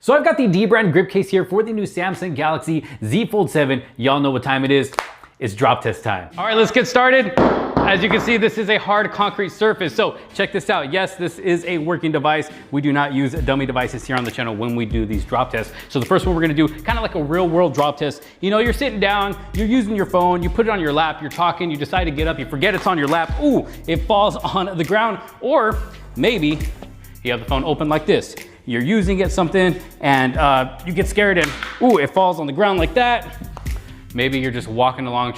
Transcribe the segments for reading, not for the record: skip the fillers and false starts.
So I've got the Dbrand grip case here for the new Samsung Galaxy Z Fold 7. Y'all know what time it is. It's drop test time. All right, let's get started. As you can see, this is a hard concrete surface. So check this out. Yes, this is a working device. We do not use dummy devices here on the channel when we do these drop tests. So the first one we're gonna do, kind of like a real world drop test. You know, you're sitting down, you're using your phone, you put it on your lap, you're talking, you decide to get up, you forget it's on your lap. Ooh, it falls on the ground. Or maybe you have the phone open like this. You're using it something and you get scared and ooh, it falls on the ground like that. Maybe you're just walking along,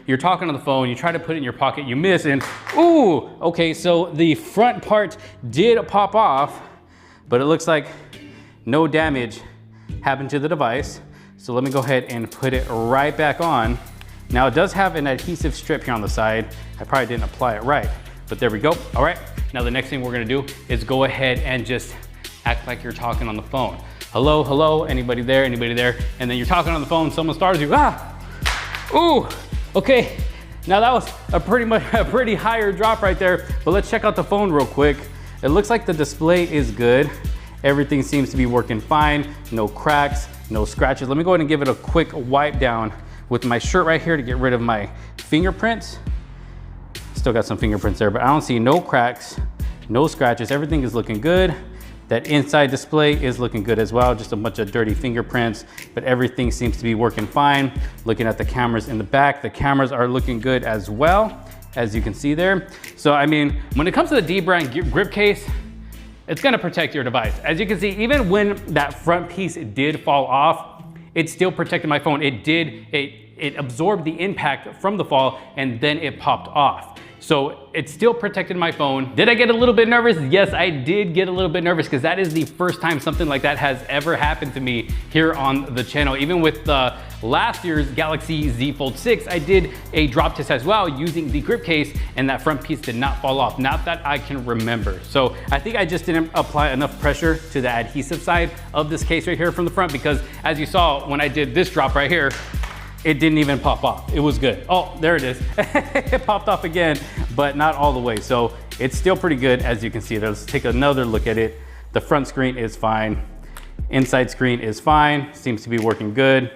you're talking on the phone, you try to put it in your pocket, you miss and ooh, okay, so the front part did pop off, but it looks like no damage happened to the device. So let me go ahead and put it right back on. Now it does have an adhesive strip here on the side. I probably didn't apply it right, but there we go. All right, now the next thing we're gonna do is go ahead and just act like you're talking on the phone. Hello, hello, anybody there, anybody there? And then you're talking on the phone, someone startles you, ooh, okay. Now that was a pretty higher drop right there, but let's check out the phone real quick. It looks like the display is good. Everything seems to be working fine. No cracks, no scratches. Let me go ahead and give it a quick wipe down with my shirt right here to get rid of my fingerprints. Still got some fingerprints there, but I don't see no cracks, no scratches. Everything is looking good. That inside display is looking good as well, just a bunch of dirty fingerprints, but everything seems to be working fine. Looking at the cameras in the back, the cameras are looking good as well, as you can see there. So, I mean, when it comes to the Dbrand grip case, it's gonna protect your device. As you can see, even when that front piece did fall off, it still protected my phone. It absorbed the impact from the fall and then it popped off. So it still protected my phone. Did I get a little bit nervous? Yes, I did get a little bit nervous because that is the first time something like that has ever happened to me here on the channel. Even with last year's Galaxy Z Fold 6, I did a drop test as well using the grip case and that front piece did not fall off, not that I can remember. So I think I just didn't apply enough pressure to the adhesive side of this case right here from the front because as you saw when I did this drop right here, it didn't even pop off. It was good. Oh, there it is. It popped off again, but not all the way. So it's still pretty good as you can see. Let's take another look at it. The front screen is fine. Inside screen is fine. Seems to be working good.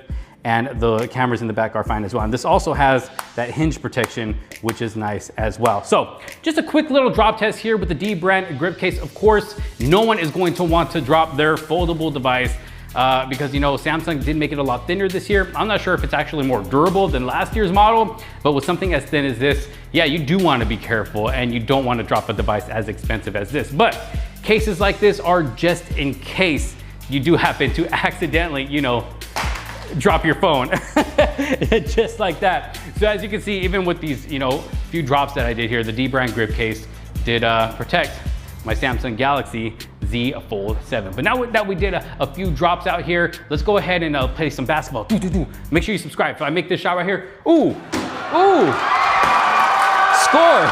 And the cameras in the back are fine as well. And this also has that hinge protection, which is nice as well. So just a quick little drop test here with the Dbrand grip case. Of course, no one is going to want to drop their foldable device because you know Samsung did make it a lot thinner this year. I'm not sure if it's actually more durable than last year's model, but with something as thin as this, yeah, you do want to be careful and you don't want to drop a device as expensive as this. But cases like this are just in case you do happen to accidentally, you know, drop your phone just like that. So as you can see, even with these, you know, few drops that I did here, the Dbrand grip case did protect my Samsung Galaxy Z Fold 7. But now that we did a few drops out here, let's go ahead and play some basketball. Make sure you subscribe. If I make this shot right here, ooh, score.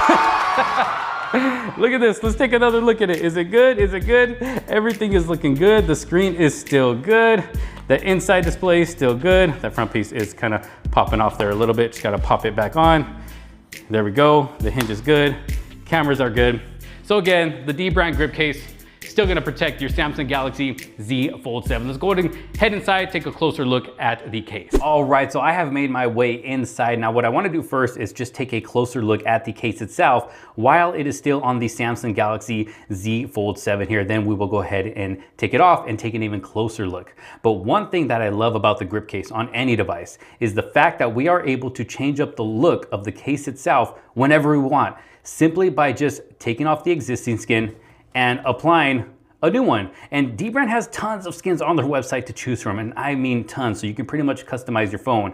Look at this, let's take another look at it. Is it good, is it good? Everything is looking good. The screen is still good. The inside display is still good. That front piece is kind of popping off there a little bit. Just gotta pop it back on. There we go, the hinge is good. Cameras are good. So again, the Dbrand grip case, still gonna protect your Samsung Galaxy Z Fold 7. Let's go ahead and head inside, take a closer look at the case. All right, so I have made my way inside. Now what I wanna do first is just take a closer look at the case itself while it is still on the Samsung Galaxy Z Fold 7 here. Then we will go ahead and take it off and take an even closer look. But one thing that I love about the grip case on any device is the fact that we are able to change up the look of the case itself whenever we want, simply by just taking off the existing skin and applying a new one. And Dbrand has tons of skins on their website to choose from, and I mean tons, so you can pretty much customize your phone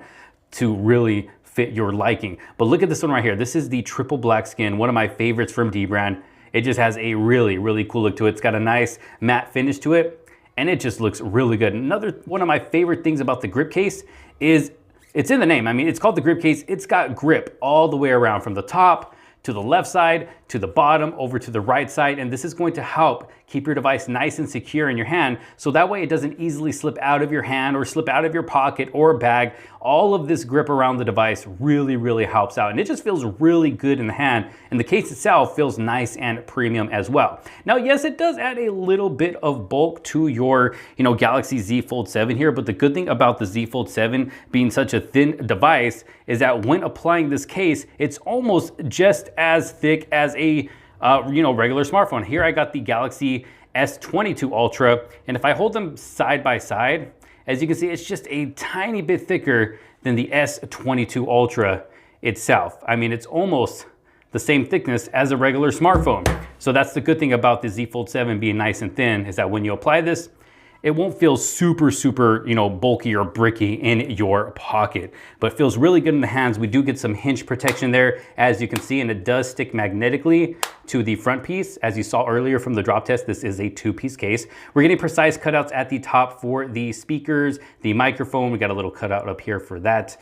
to really fit your liking. But look at this one right here. This is the triple black skin, one of my favorites from Dbrand. It just has a really, really cool look to it. It's got a nice matte finish to it, and it just looks really good. Another one of my favorite things about the grip case is it's in the name. I mean, it's called the grip case. It's got grip all the way around from the top to the left side, to the bottom, over to the right side, and this is going to help keep your device nice and secure in your hand, so that way it doesn't easily slip out of your hand or slip out of your pocket or bag. All of this grip around the device really helps out, and it just feels really good in the hand, and the case itself feels nice and premium as well. Now, yes, it does add a little bit of bulk to your, Galaxy Z Fold 7 here, but the good thing about the Z Fold 7 being such a thin device is that when applying this case, it's almost just as thick as a regular smartphone. Here I got the Galaxy S22 Ultra, and if I hold them side by side, as you can see, it's just a tiny bit thicker than the S22 Ultra itself. I mean, it's almost the same thickness as a regular smartphone. So that's the good thing about the Z Fold 7 being nice and thin, is that when you apply this, it won't feel super, bulky or bricky in your pocket, but it feels really good in the hands. We do get some hinge protection there, as you can see, and it does stick magnetically to the front piece. As you saw earlier from the drop test, this is a 2-piece case. We're getting precise cutouts at the top for the speakers, the microphone. We got a little cutout up here for that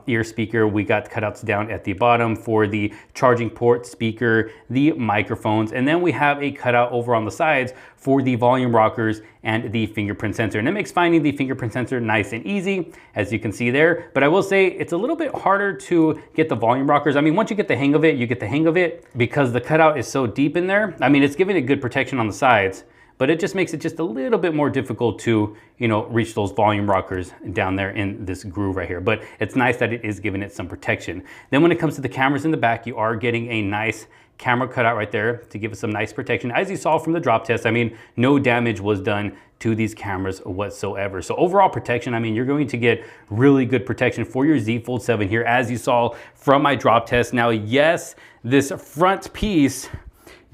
ear speaker. We got cutouts down at the bottom for the charging port, speaker, the microphones, and then we have a cutout over on the sides for the volume rockers and the fingerprint sensor. And it makes finding the fingerprint sensor nice and easy, as you can see there. But I will say it's a little bit harder to get the volume rockers. I mean, once you get the hang of it, you get the hang of it, because the cutout is so deep in there. I mean, it's giving it good protection on the sides, but it just makes it just a little bit more difficult to, reach those volume rockers down there in this groove right here. But it's nice that it is giving it some protection. Then when it comes to the cameras in the back, you are getting a nice camera cutout right there to give it some nice protection. As you saw from the drop test, I mean, no damage was done to these cameras whatsoever. So overall protection, I mean, you're going to get really good protection for your Z Fold 7 here, as you saw from my drop test. Now, yes, this front piece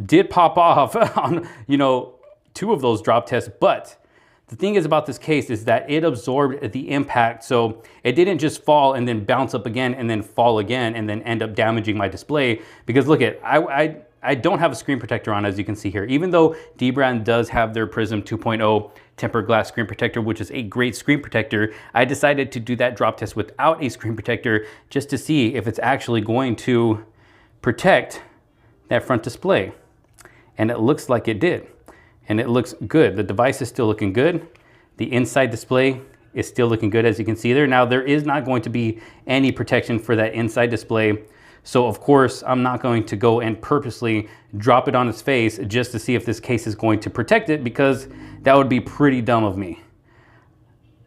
did pop off on, 2 of those drop tests, but the thing is about this case is that it absorbed the impact, so it didn't just fall and then bounce up again and then fall again and then end up damaging my display. Because look at, I don't have a screen protector on, as you can see here. Even though Dbrand does have their Prism 2.0 tempered glass screen protector, which is a great screen protector, I decided to do that drop test without a screen protector just to see if it's actually going to protect that front display. And it looks like it did. And it looks good. The device is still looking good. The inside display is still looking good, as you can see there. Now, there is not going to be any protection for that inside display. So of course, I'm not going to go and purposely drop it on its face just to see if this case is going to protect it, because that would be pretty dumb of me.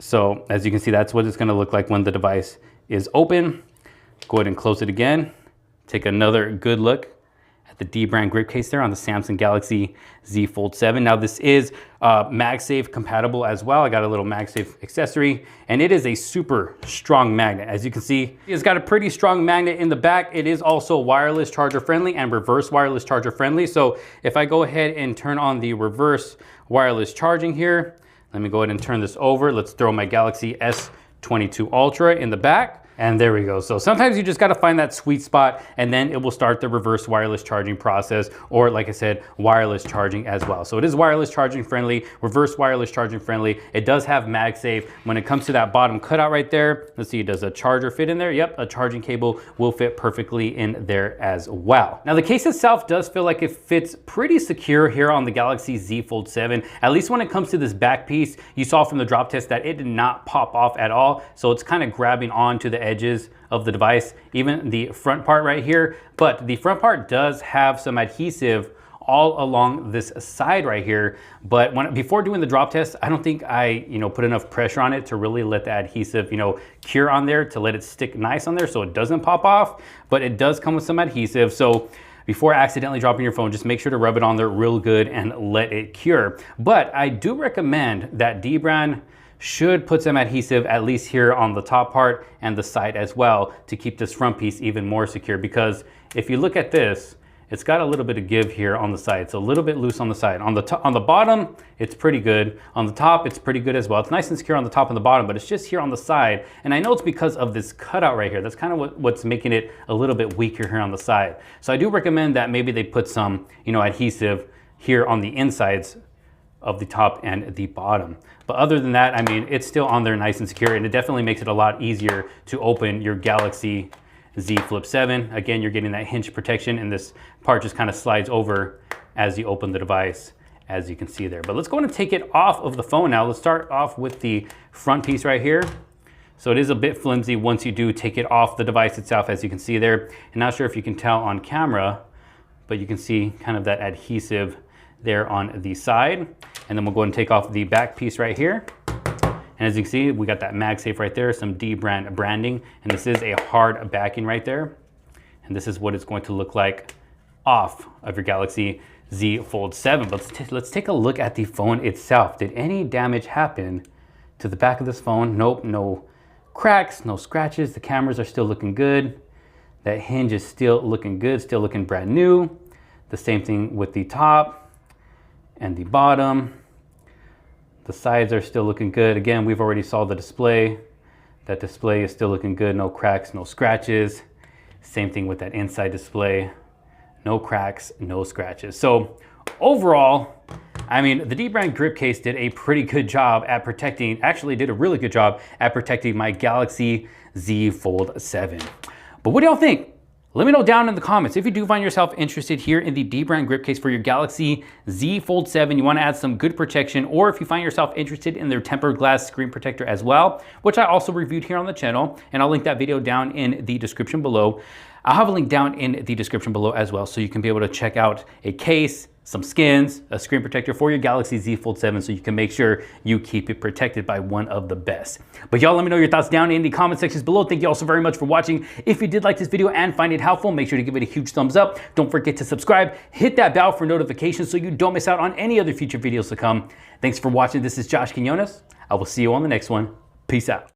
So as you can see, that's what it's gonna look like when the device is open. Go ahead and close it again. Take another good look the Dbrand grip case there on the Samsung Galaxy Z Fold 7. Now this is MagSafe compatible as well. I got a little MagSafe accessory, and it is a super strong magnet. As you can see, it's got a pretty strong magnet in the back. It is also wireless charger friendly and reverse wireless charger friendly. So if I go ahead and turn on the reverse wireless charging here, let me go ahead and turn this over. Let's throw my Galaxy S22 Ultra in the back. And there we go. So sometimes you just got to find that sweet spot, and then it will start the reverse wireless charging process, or like I said, wireless charging as well. So it is wireless charging friendly, reverse wireless charging friendly. It does have MagSafe. When it comes to that bottom cutout right there, let's see, does a charger fit in there? Yep, a charging cable will fit perfectly in there as well. Now the case itself does feel like it fits pretty secure here on the Galaxy Z Fold 7. At least when it comes to this back piece, you saw from the drop test that it did not pop off at all. So it's kind of grabbing onto the edges of the device, even the front part right here. But the front part does have some adhesive all along this side right here. But before doing the drop test, I don't think I put enough pressure on it to really let the adhesive cure on there, to let it stick nice on there so it doesn't pop off. But it does come with some adhesive. So before accidentally dropping your phone, just make sure to rub it on there real good and let it cure. But I do recommend that Dbrand should put some adhesive at least here on the top part and the side as well, to keep this front piece even more secure. Because if you look at this, it's got a little bit of give here on the side. It's a little bit loose on the side. On the bottom, it's pretty good. On the top, it's pretty good as well. It's nice and secure on the top and the bottom, but it's just here on the side. And I know it's because of this cutout right here. That's kind of what's making it a little bit weaker here on the side. So I do recommend that maybe they put some, adhesive here on the insides of the top and the bottom. But other than that, I mean, it's still on there nice and secure, and it definitely makes it a lot easier to open your Galaxy Z Flip 7. Again, you're getting that hinge protection, and this part just kind of slides over as you open the device as you can see there. But let's go ahead and take it off of the phone now. Let's start off with the front piece right here. So it is a bit flimsy once you do take it off the device itself, as you can see there. And not sure if you can tell on camera, but you can see kind of that adhesive there on the side. And then we'll go ahead and take off the back piece right here. And as you can see, we got that MagSafe right there, some Dbrand branding, and this is a hard backing right there. And this is what it's going to look like off of your Galaxy Z Fold 7. But let's take a look at the phone itself. Did any damage happen to the back of this phone? Nope, no cracks, no scratches. The cameras are still looking good. That hinge is still looking good, still looking brand new. The same thing with the top and the bottom. The sides are still looking good. Again, we've already saw the display. That display is still looking good, no cracks, no scratches. Same thing with that inside display. No cracks, no scratches. So overall, I mean, the Dbrand grip case did a pretty good job at protecting, actually did a really good job at protecting my Galaxy Z Fold 7. But what do y'all think? Let me know down in the comments. If you do find yourself interested here in the Dbrand grip case for your Galaxy Z Fold 7, you wanna add some good protection, or if you find yourself interested in their tempered glass screen protector as well, which I also reviewed here on the channel, and I'll link that video down in the description below. I'll have a link down in the description below as well, so you can be able to check out a case, some skins, a screen protector for your Galaxy Z Fold 7, so you can make sure you keep it protected by one of the best. But y'all, let me know your thoughts down in the comment sections below. Thank you all so very much for watching. If you did like this video and find it helpful, make sure to give it a huge thumbs up. Don't forget to subscribe, hit that bell for notifications so you don't miss out on any other future videos to come. Thanks for watching. This is Josh Quinones. I will see you on the next one. Peace out.